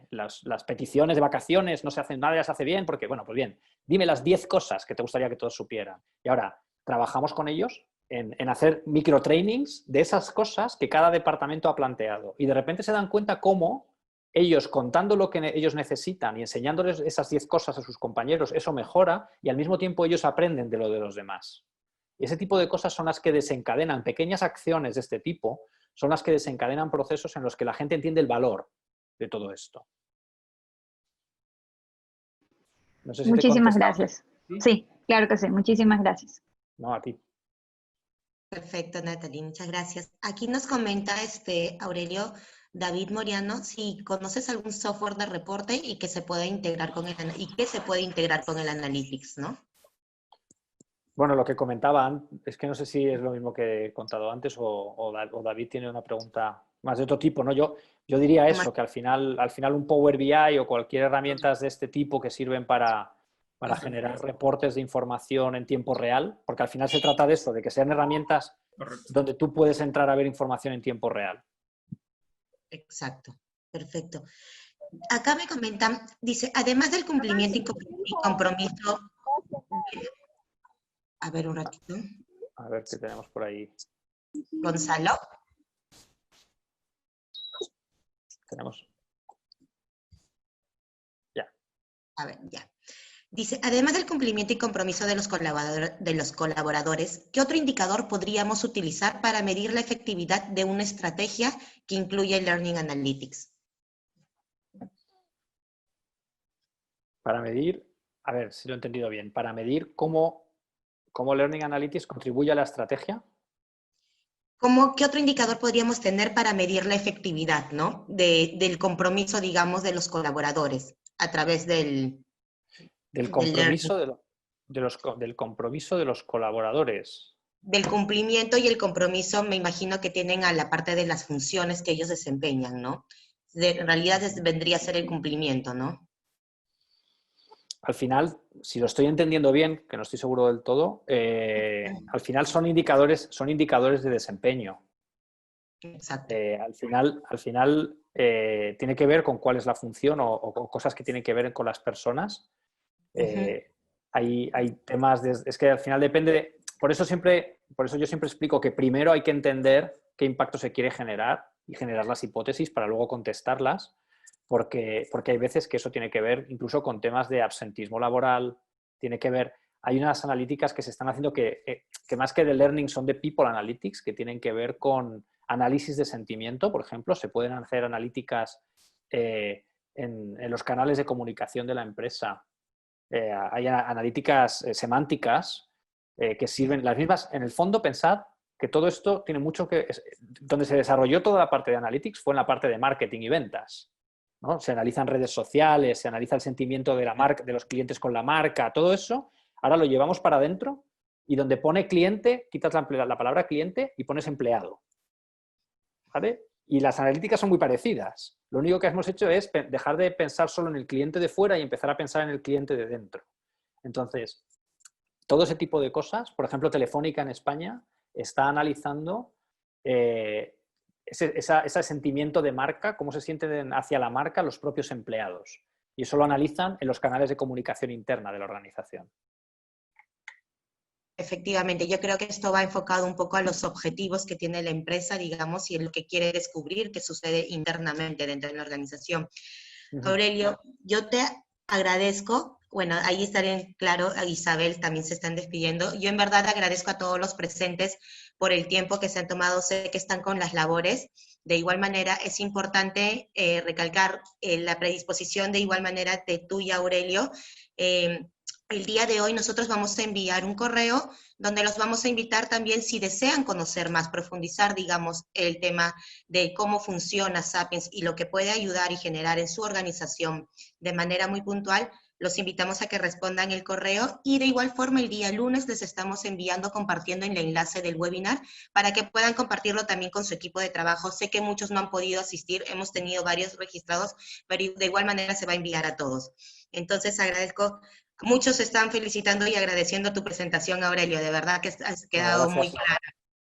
las peticiones de vacaciones no se hacen, nada se hace bien, porque, bueno, pues bien, dime las 10 cosas que te gustaría que todos supieran. Y ahora trabajamos con ellos en hacer microtrainings de esas cosas que cada departamento ha planteado. Y de repente se dan cuenta cómo ellos, contando lo que ellos necesitan y enseñándoles esas 10 cosas a sus compañeros, eso mejora y al mismo tiempo ellos aprenden de lo de los demás. Y ese tipo de cosas son las que desencadenan, pequeñas acciones de este tipo, son las que desencadenan procesos en los que la gente entiende el valor de todo esto. No sé si muchísimas gracias. Sí, claro que sí. Muchísimas gracias. No, a ti. Perfecto, Natalie. Muchas gracias. Aquí nos comenta Aurelio David Moriano si conoces algún software de reporte y que se pueda integrar con el Analytics, ¿no? Bueno, lo que comentaba, es que no sé si es lo mismo que he contado antes o David tiene una pregunta más de otro tipo, ¿no? Yo diría eso, que al final un Power BI o cualquier herramienta de este tipo que sirven para generar reportes de información en tiempo real, porque al final se trata de eso, de que sean herramientas donde tú puedes entrar a ver información en tiempo real. Exacto, perfecto. Acá me comentan, dice, además del cumplimiento y compromiso... A ver, un ratito. A ver qué tenemos por ahí. Gonzalo. Tenemos. Ya. A ver, ya. Dice, además del cumplimiento y compromiso de los colaboradores, ¿qué otro indicador podríamos utilizar para medir la efectividad de una estrategia que incluya el Learning Analytics? Para medir, a ver si lo he entendido bien, para medir cómo Learning Analytics contribuye a la estrategia. ¿Qué otro indicador podríamos tener para medir la efectividad, ¿no? del compromiso, digamos, de los colaboradores a través del compromiso del compromiso de los colaboradores. Del cumplimiento y el compromiso, me imagino que tienen a la parte de las funciones que ellos desempeñan, ¿no? En realidad vendría a ser el cumplimiento, ¿no? Al final, si lo estoy entendiendo bien, que no estoy seguro del todo, al final son indicadores de desempeño. Exacto. Al final tiene que ver con cuál es la función o cosas que tienen que ver con las personas. Hay temas, es que al final depende, por eso yo siempre explico que primero hay que entender qué impacto se quiere generar y generar las hipótesis para luego contestarlas, porque hay veces que eso tiene que ver incluso con temas de absentismo laboral, tiene que ver, hay unas analíticas que se están haciendo que más que de learning son de people analytics, que tienen que ver con análisis de sentimiento, por ejemplo, se pueden hacer analíticas en los canales de comunicación de la empresa. Hay analíticas semánticas que sirven, las mismas, en el fondo pensad que todo esto tiene mucho que... donde se desarrolló toda la parte de analytics fue en la parte de marketing y ventas, ¿no? Se analizan redes sociales, se analiza el sentimiento de la marca, de los clientes con la marca, todo eso, ahora lo llevamos para adentro y donde pone cliente, quitas la palabra cliente y pones empleado, ¿vale? Y las analíticas son muy parecidas. Lo único que hemos hecho es dejar de pensar solo en el cliente de fuera y empezar a pensar en el cliente de dentro. Entonces, todo ese tipo de cosas, por ejemplo, Telefónica en España está analizando ese sentimiento de marca, cómo se sienten hacia la marca los propios empleados. Y eso lo analizan en los canales de comunicación interna de la organización. Efectivamente, yo creo que esto va enfocado un poco a los objetivos que tiene la empresa, digamos, y en lo que quiere descubrir que sucede internamente dentro de la organización. Aurelio, yo te agradezco, bueno, ahí estaré claro, Isabel también se están despidiendo. Yo en verdad agradezco a todos los presentes por el tiempo que se han tomado, sé que están con las labores. De igual manera, es importante recalcar la predisposición de igual manera de tú y Aurelio. El día de hoy nosotros vamos a enviar un correo donde los vamos a invitar también, si desean conocer más, profundizar, digamos, el tema de cómo funciona Sapiens y lo que puede ayudar y generar en su organización de manera muy puntual, los invitamos a que respondan el correo y de igual forma el día lunes les estamos enviando, compartiendo el enlace del webinar para que puedan compartirlo también con su equipo de trabajo. Sé que muchos no han podido asistir, hemos tenido varios registrados, pero de igual manera se va a enviar a todos. Entonces agradezco. Muchos están felicitando y agradeciendo tu presentación, Aurelio. De verdad que has quedado muy clara.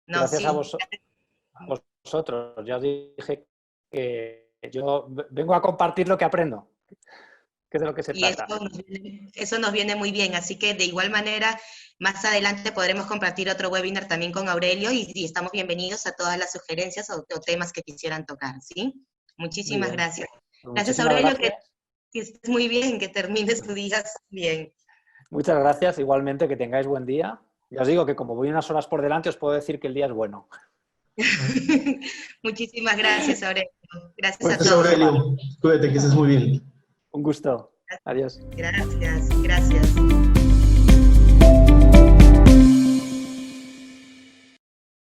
No, gracias sí. a vosotros. Ya os dije que yo vengo a compartir lo que aprendo, que es de lo que se trata. Eso nos viene muy bien. Así que de igual manera, más adelante podremos compartir otro webinar también con Aurelio y estamos bienvenidos a todas las sugerencias o temas que quisieran tocar. ¿Sí? Muchísimas gracias. Gracias, Aurelio. Que estés muy bien, que termines tu día bien. Muchas gracias, igualmente que tengáis buen día. Ya os digo que como voy unas horas por delante os puedo decir que el día es bueno. Muchísimas gracias, Aurelio. Gracias pues a todos. Aurelio, cuídate, que estés muy bien. Un gusto. Adiós. Gracias, gracias.